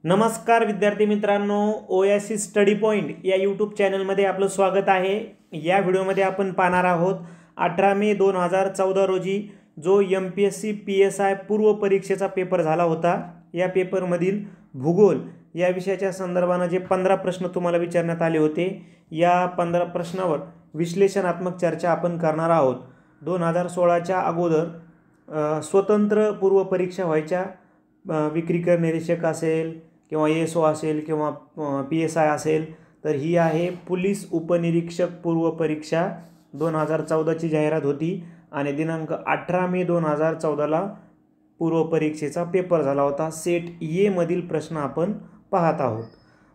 नमस्कार विद्यार्थी मित्रांनो, ओएसिस स्टडी पॉइंट या यूट्यूब चॅनलमध्ये आपलं स्वागत आहे। या व्हिडिओमध्ये आपण पाहणार आहोत 18 मे 2014 रोजी जो MPSC PSI पूर्व परीक्षेचा पेपर झाला होता। या पेपरमधील भूगोल या विषयाच्या संदर्भाने जे 15 प्रश्न तुम्हाला विचारण्यात आले होते, या 15 प्रश्नावर विश्लेषणात्मक चर्चा आपण करणार आहोत। 2016च्या अगोदर स्वतंत्र पूर्व परीक्षा व्हायच्या, विक्री कर निरीक्षक असेल किंवा ESO असेल किंवा PSI असेल, तर ही आहे पोलीस उपनिरीक्षक पूर्व परीक्षा 2014ची जाहिरात होती आणि दिनांक 18 मे 2014ला पूर्व परीक्षेचा पेपर झाला होता। सेट ए मधील प्रश्न आपण पाहत आहोत।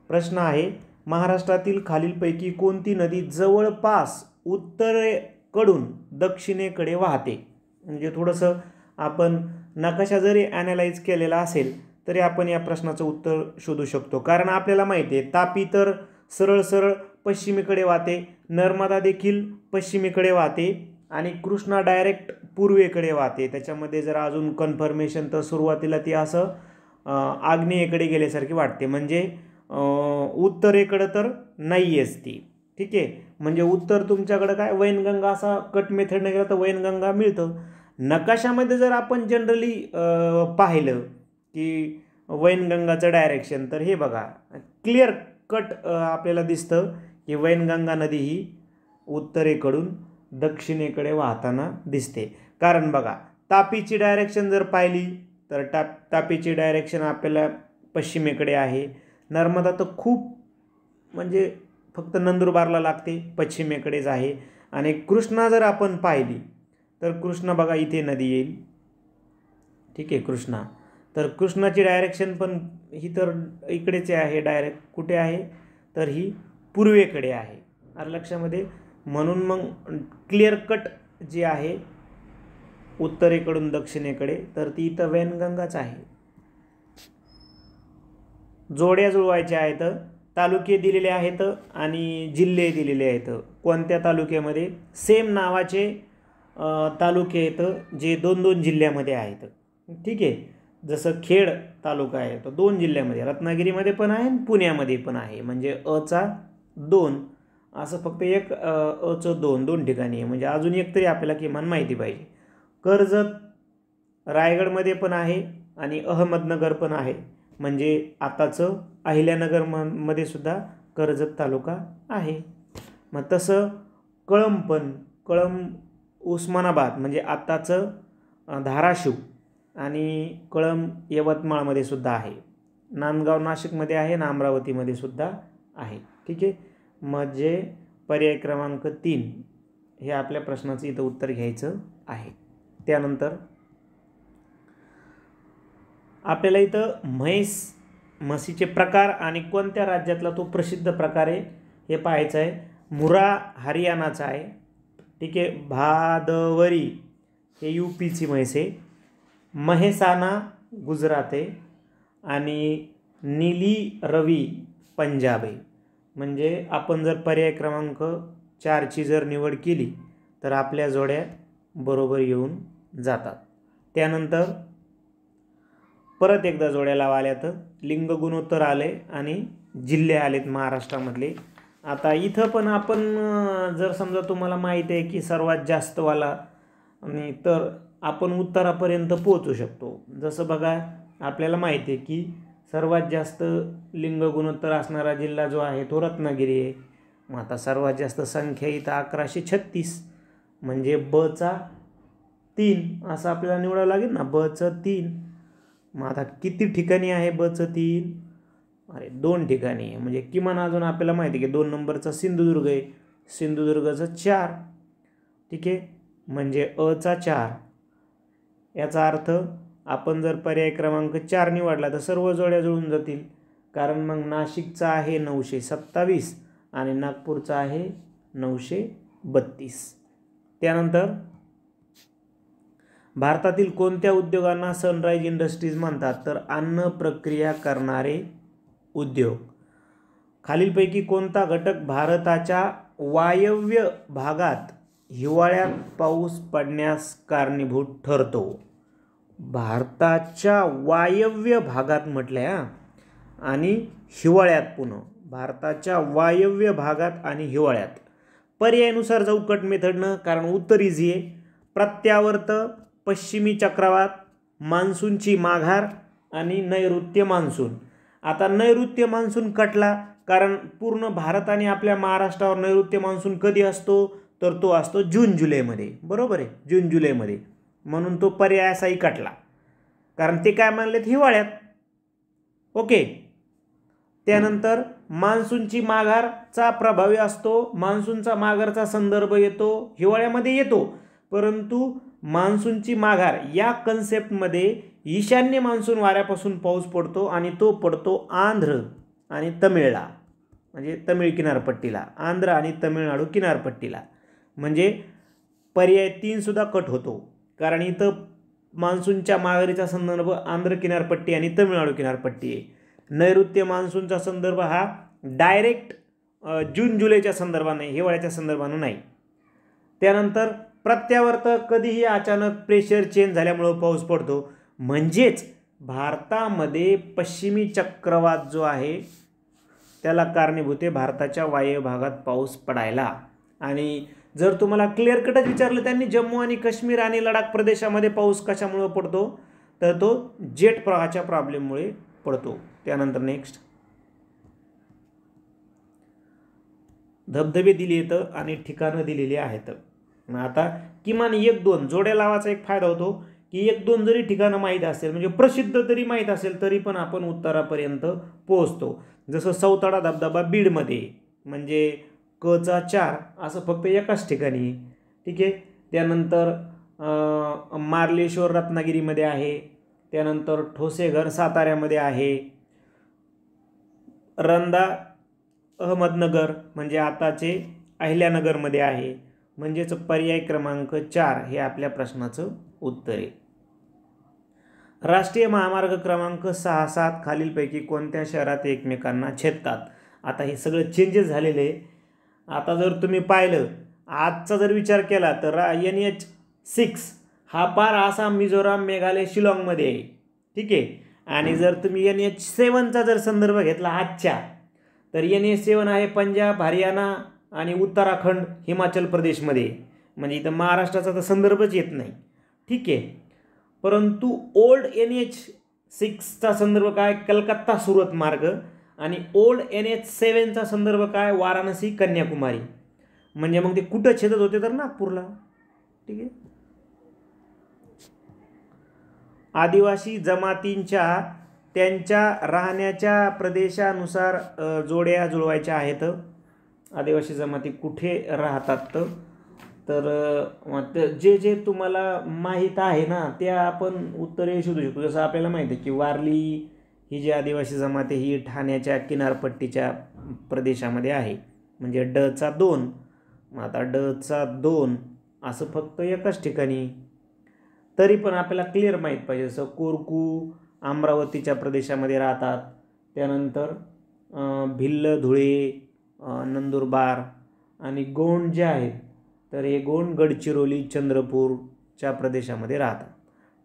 प्रश्न आहे, महाराष्ट्रातील खालीलपैकी कोणती नदी जवळपास उत्तरेकडून दक्षिणेकडे वाहते? म्हणजे थोडंसं आपण नकाशा जरी ॲनालाइज केलेला असेल तरी आपण या प्रश्नाचं उत्तर शोधू शकतो। कारण आपल्याला माहिती आहे तापी तर सरळ सरळ पश्चिमेकडे वाहते, नर्मदा देखील पश्चिमेकडे वाहते आणि कृष्णा डायरेक्ट पूर्वेकडे वाहते। त्याच्यामध्ये जर अजून कन्फर्मेशन तर सुरुवातीला ती असं आग्नेयेकडे गेल्यासारखी वाटते, म्हणजे उत्तरेकडे तर नाही आहेच ती। ठीक आहे, म्हणजे उत्तर तुमच्याकडे काय वैनगंगा असा कट मेथडने गेला तर वैनगंगा मिळतं। नकाशामध्ये जर आपण जनरली पाहिलं की वैनगंगाचं डायरेक्शन, तर हे बघा क्लिअर कट आपल्याला दिसतं की वैनगंगा नदी ही उत्तरेकडून दक्षिणेकडे वाहताना दिसते। कारण बघा तापीची डायरेक्शन जर पाहिली तर तापीची डायरेक्शन आपल्याला पश्चिमेकडे आहे। नर्मदा तर खूप म्हणजे फक्त नंदुरबारला लागते, पश्चिमेकडेच आहे। आणि कृष्णा जर आपण पाहिली तर कृष्णा बघा इथे नदी येईल, ठीक आहे कृष्णा, तर कृष्णाची डायरेक्शन पण ही तर इकडेच आहे, डायरेक्ट कुठे आहे तर ही पूर्वेकडे आहे। आलं लक्षामध्ये? म्हणून मग क्लिअर कट जी आहे उत्तरेकडून दक्षिणेकडे, तर ती इथं वैनगंगाच आहे। जोड्या जुळवायच्या आहेत, तालुके दिलेले आहेत आणि जिल्हे दिलेले आहेत। कोणत्या तालुक्यामध्ये सेम नावाचे तालुके आहेत जे 2-2 जिल्ह्यामध्ये आहेत। ठीक आहे, जसं खेड तालुका आहे तो 2 जिल्ह्यामध्ये, रत्नागिरीमध्ये पण आहे आणि पुण्यामध्ये पण आहे, म्हणजे अचा 2 असं फक्त एक अचं 2 ठिकाणी आहे, म्हणजे अजून एक तरी आपल्याला किमान माहिती पाहिजे। कर्जत रायगडमध्ये पण आहे आणि अहमदनगर पण आहे, म्हणजे आताचं अहिल्यानगरमध्ये सुद्धा कर्जत तालुका आहे। मग तसं कळंब उस्मानाबाद म्हणजे आताचं धाराशिव आणि कळंब यवतमाळमध्ये सुद्धा आहे, नांदगाव नाशिकमध्ये आहे आणि अमरावतीमध्ये सुद्धा आहे। ठीक आहे, म्हणजे पर्याय क्रमांक 3 हे आपल्या प्रश्नाचं इथं उत्तर घ्यायचं आहे। त्यानंतर आपल्याला इथं म्हशीचे प्रकार आणि कोणत्या राज्यातला तो प्रसिद्ध प्रकार आहे हे पाहायचं आहे। मुरा हरियाणाचा आहे, ठीक आहे, भादवरी हे UPची म्हैस आहे, महेसाना गुजरात आहे आणि नीली रवी पंजाब आहे। म्हणजे आपण जर पर्याय क्रमांक 4ची जर निवड केली तर आपल्या जोड्या बरोबर येऊन जातात। त्यानंतर परत एकदा जोड्या लावाल्या तर लिंग गुणोत्तर आले आणि जिल्हे आलेत महाराष्ट्रामधले। आता इथं पण आपण जर समजा तुम्हाला माहीत आहे की सर्वात जास्त वाला आणि तर आपण उत्तरापर्यंत पोहोचू शकतो। जसं बघा आपल्याला माहिती आहे की सर्वात जास्त लिंग गुणोत्तर असणारा जिल्हा जो आहे तो रत्नागिरी आहे। मग आता सर्वात जास्त संख्या इथं 1136, म्हणजे बचा 3 असं आपल्याला निवडावं लागेल ना, बचं 3। मग आता किती ठिकाणी आहे बचं 3? अरे 2 ठिकाणी आहे, म्हणजे किमान अजून आपल्याला माहिती आहे की 2 नंबरचा सिंधुदुर्ग आहे, सिंधुदुर्गाचं 4, ठीक आहे, म्हणजे अचा 4। याचा अर्थ आपण जर पर्याय क्रमांक 4 निवडला तर सर्व जोड्या जुळून जातील, कारण मग नाशिकचा आहे 927 आणि नागपूरचा आहे 932। त्यानंतर भारतातील कोणत्या उद्योगांना सनराइज इंडस्ट्रीज म्हणतात? तर अन्न प्रक्रिया करणारे उद्योग। खालीलपैकी कोणता घटक भारताच्या वायव्य भागात हिवाळ्यात पाऊस पडण्यास कारणीभूत ठरतो? भारताच्या वायव्य भागात म्हटलंय, आणि हिवाळ्यात पुन्हा भारताच्या वायव्य भागात आणि हिवाळ्यात पर्यायानुसार जाऊ कट मेथडनं, कारण उत्तर इझी आहे. प्रत्यावर्त, पश्चिमी चक्रवात, मान्सूनची माघार आणि नैऋत्य मान्सून. आता नैऋत्य मान्सून कटला, कारण पूर्ण भारत आणि आपल्या महाराष्ट्रावर नैऋत्य मान्सून कधी असतो, तर तो असतो जून जुलैमध्ये. बरोबर आहे, जून जुलैमध्ये, म्हणून तो पर्याय असाही कटला, कारण ते काय मानलेत, हिवाळ्यात. ओके. त्यानंतर मान्सूनची माघारचा प्रभावी असतो. मान्सूनचा माघारचा संदर्भ येतो हिवाळ्यामध्ये येतो, परंतु मान्सूनची माघार या कन्सेप्टमध्ये ईशान्य मान्सून वाऱ्यापासून पाऊस पडतो आणि तो पडतो आंध्र आणि तमिळला, म्हणजे तमिळ किनारपट्टीला, आंध्र आणि तमिळनाडू किनारपट्टीला. म्हणजे पर्याय 3 सुद्धा कट होतो, कारण इथं मान्सूनच्या माघारीचा संदर्भ आंध्र किनारपट्टी आणि तमिळनाडू किनारपट्टी आहे. नैऋत्य मान्सूनचा संदर्भ हा डायरेक्ट जून जुलैच्या संदर्भाने, हिवाळ्याच्या संदर्भाने नाही. त्यानंतर प्रत्यावर्त, कधीही अचानक प्रेशर चेंज झाल्यामुळे पाऊस पडतो. म्हणजेच भारतामध्ये पश्चिमी चक्रवात जो आहे त्याला कारणीभूत आहे भारताच्या वायव्य भागात पाऊस पडायला. आणि जर तुम्हाला क्लिअर कटच विचारलं त्यांनी, जम्मू आणि काश्मीर आणि लडाख प्रदेशामध्ये पाऊस कशामुळे पडतो, तर तो जेट प्रवाहाच्या प्रॉब्लेममुळे पडतो. त्यानंतर नेक्स्ट, धबधबे दिले येतं आणि ठिकाणं दिलेली आहेत. आता किमान 1-2 जोड्या लावायचा एक फायदा होतो की 1-2 जरी ठिकाणं माहीत असेल, म्हणजे प्रसिद्ध जरी माहीत असेल, तरी पण आपण उत्तरापर्यंत पोहोचतो. जसं सौताडा धबधबा बीडमध्ये, म्हणजे क चा 4 असं फक्त एकाच ठिकाणी. ठीक आहे. त्यानंतर मार्लेश्वर रत्नागिरीमध्ये आहे. त्यानंतर ठोसेघर साताऱ्यामध्ये आहे. रंधा अहमदनगर म्हणजे आताचे अहिल्यानगरमध्ये आहे. म्हणजेच पर्याय क्रमांक 4 हे आपल्या प्रश्नाचं उत्तर आहे. राष्ट्रीय महामार्ग क्रमांक 6-7 खालीलपैकी कोणत्या शहरात एकमेकांना छेदतात. आता हे सगळं चेंजेस झालेले आहे. आता जर तुम्ही पाहिलं, आजचा जर विचार केला तर NH6 हा पार आसाम, मिझोराम, मेघालय, शिलाँगमध्ये आहे. ठीक आहे. आणि जर तुम्ही NH7चा जर संदर्भ घेतला आजच्या, तर NH7 आहे पंजाब, हरियाणा आणि उत्तराखंड, हिमाचल प्रदेशमध्ये. म्हणजे इथं महाराष्ट्राचा तर संदर्भच येत नाही. ठीक आहे. परंतु ओल्ड NH6चा संदर्भ काय, कलकत्ता सुरत मार्ग, आणि ओल्ड NH7चा संदर्भ काय, वाराणसी कन्याकुमारी. म्हणजे मग ते कुठं छेदत होते, तर नागपूरला. ठीक आहे. आदिवासी जमातींच्या त्यांच्या राहण्याच्या प्रदेशानुसार जोड्या जुळवायच्या आहेत. आदिवासी जमाती कुठे राहतात, तर जे जे तुम्हाला माहीत आहे ना, त्या आपण उत्तरे शोधू शकतो. जसं आपल्याला माहिती आहे की वारली ही जी आदिवासी जमात आहे ही ठाण्याच्या किनारपट्टीच्या प्रदेशामध्ये आहे. म्हणजे ड चा 2. आता ड चा 2 असं फक्त एकाच ठिकाणी. तरी पण आपल्याला क्लिअर माहीत पाहिजे. जसं कोरकू अमरावतीच्या प्रदेशामध्ये राहतात. त्यानंतर भिल्ल, धुळे, नंदुरबार आणि गोंड जे आहेत, तर हे गोंड गडचिरोली, चंद्रपूरच्या प्रदेशामध्ये राहतात.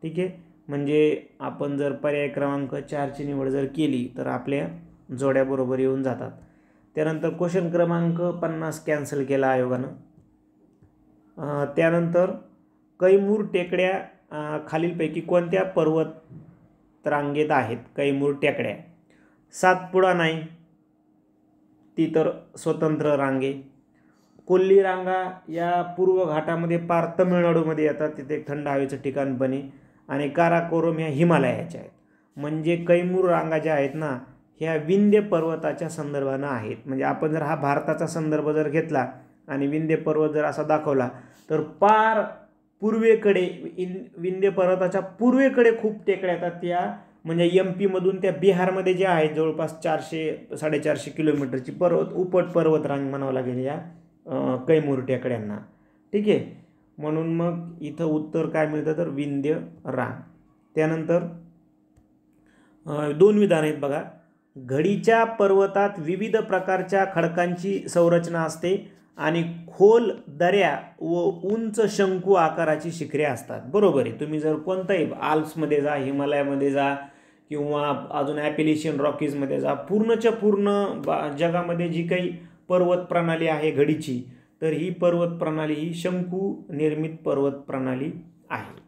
ठीक आहे. म्हणजे आपण जर पर्याय क्रमांक 4ची निवड जर केली तर आपल्या जोड्या बरोबर येऊन जातात. त्यानंतर क्वेश्चन क्रमांक 50 कॅन्सल केला आयोगानं. त्यानंतर कैमूर टेकड्या खालीलपैकी कोणत्या पर्वत रांगेत आहेत. कैमूर टेकड्या सातपुडा नाही, ती तर स्वतंत्र रांगे. कोल्ली रांगा या पूर्व घाटामध्ये पार तमिळनाडूमध्ये येतात, तिथे एक थंड हवेचं ठिकाण बने. आणि काराकोरम ह्या हिमालयाच्या आहेत. म्हणजे कैमूर रांगा ज्या आहेत ना, ह्या विंध्य पर्वताच्या संदर्भानं आहेत. म्हणजे आपण जर हा भारताचा संदर्भ जर घेतला आणि विंध्य पर्वत जर असा दाखवला, तर पार पूर्वेकडे विंध्य पर्वताच्या पूर्वेकडे खूप टेकड्या येतात. त्या म्हणजे MP मधून त्या बिहारमध्ये ज्या आहेत जवळपास 400-450 किलोमीटरची उपट पर्वतरांग म्हणावं लागेल या कैमूर टेकड्यांना. ठीक आहे. म्हणून मग इथं उत्तर काय मिळतं, तर विंध्य रांग. त्यानंतर 2 विधान आहेत बघा. घडीच्या पर्वतात विविध प्रकारच्या खडकांची संरचना असते आणि खोल दऱ्या व उंच शंकू आकाराची शिखरे असतात. बरोबर आहे. तुम्ही जर कोणताही आल्प्समध्ये जा, हिमालयामध्ये जा किंवा अजून ॲपेलिशियन रॉकीजमध्ये जा, पूर्णच्या पूर्ण जगामध्ये जी काही पर्वत प्रणाली आहे घडीची, तर ही पर्वत प्रणाली ही शंकू निर्मित पर्वत प्रणाली आहे.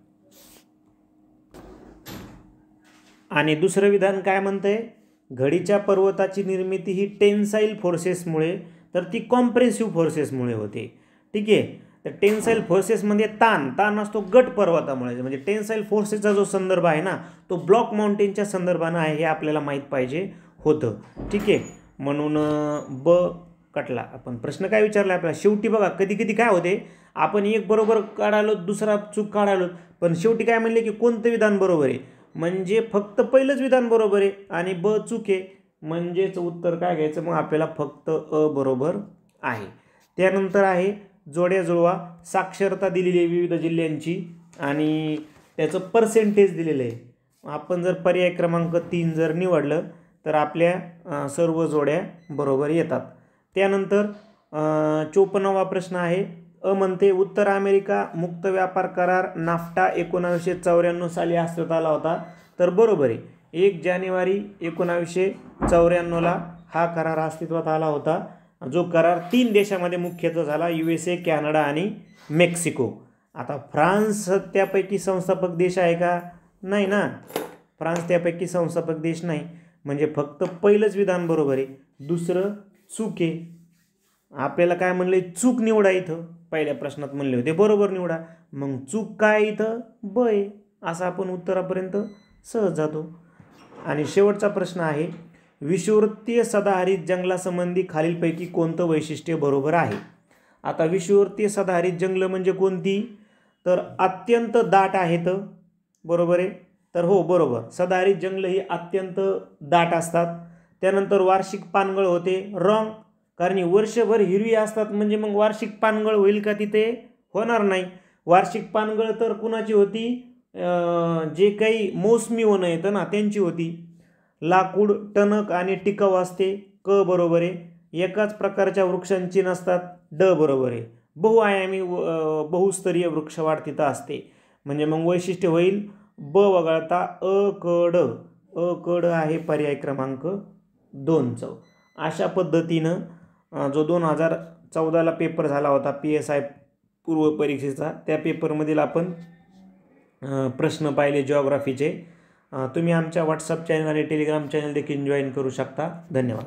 आणि दुसरं विधान काय म्हणतंय, घडीच्या पर्वताची निर्मिती ही टेन्साईल फोर्सेसमुळे, तर ती कॉम्प्रेसिव्ह फोर्सेसमुळे होते. ठीक आहे. तर टेन्साईल फोर्सेसमध्ये ताण असतो गट पर्वतामुळे, म्हणजे टेन्साईल फोर्सेसचा जो संदर्भ आहे ना तो ब्लॉक माउंटेनच्या संदर्भानं आहे हे आपल्याला माहीत पाहिजे होतं. ठीक आहे. म्हणून ब कटला. आपण प्रश्न काय विचारला आपल्याला, शेवटी बघा कधी कधी काय होते, आपण एक बरोबर काढालो दुसरा चूक काढालो, पण शेवटी काय म्हणले की कोणतं विधान बरोबर आहे, म्हणजे फक्त पहिलंच विधान बरोबर आहे आणि ब चूक आहे, म्हणजेच उत्तर काय घ्यायचं, मग आपल्याला फक्त अ बरोबर आहे. त्यानंतर आहे जोड्या जुळवा, साक्षरता दिलेली आहे विविध जिल्ह्यांची आणि त्याचं पर्सेंटेज दिलेलं आहे. आपण जर पर्याय क्रमांक 3 जर निवडलं तर आपल्या सर्व जोड्या बरोबर येतात. त्यानंतर 54वा प्रश्न आहे, अ म्हणते उत्तर अमेरिका मुक्त व्यापार करार नाफ्टा 1994 साली अस्तित्वात आला होता, तर बरोबर आहे. 1 जानेवारी 1994ला हा करार अस्तित्वात आला होता, जो करार 3 देशामध्ये मुख्यतः झाला, USA, कॅनडा आणि मेक्सिको. आता फ्रान्स त्यापैकी संस्थापक देश आहे का, नाही ना, फ्रान्स त्यापैकी संस्थापक देश नाही, म्हणजे फक्त पहिलंच विधान बरोबर आहे, दुसरं चूक आहे. आपल्याला काय म्हणले, चूक निवडा, इथं पहिल्या प्रश्नात म्हणले होते बरोबर निवडा, मग चूक काय इथं ब आहे, असं आपण उत्तरापर्यंत सहज जातो. आणि शेवटचा प्रश्न आहे, विषुववृत्तीय सदाहरित जंगलासंबंधी खालीलपैकी कोणतं वैशिष्ट्य बरोबर आहे. आता विषुववृत्तीय सदाहरित जंगल म्हणजे कोणती, तर अत्यंत दाट आहेत, बरोबर आहे, तर हो बरोबर, सदाहरित जंगल ही अत्यंत दाट असतात. त्यानंतर वार्षिक पानगळ होते, रॉंग, कारण वर्षभर हिरवी असतात, म्हणजे मग वार्षिक पानगळ होईल का, तिथे होणार नाही. वार्षिक पानगळ तर कुणाची होती, जे काही मोसमी वनं येतं ना त्यांची होती. लाकूड टणक आणि टिकाऊ असते, क बरोबर आहे. एकाच प्रकारच्या वृक्षांची नसतात, ड बरोबर आहे. बहुआयामी बहुस्तरीय वृक्षवाढ तिथं असते, म्हणजे मग वैशिष्ट्य होईल ब वगळता अ क ड आहे पर्याय क्रमांक 2. अशा पद्धतीनं जो 2014ला पेपर झाला होता PSI पूर्व परीक्षेचा, त्या पेपरमधील आपण प्रश्न पाहिले जिओग्राफीचे. तुम्ही आमच्या व्हॉट्सअप चॅनल आणि टेलिग्राम चॅनल देखील जॉईन करू शकता. धन्यवाद.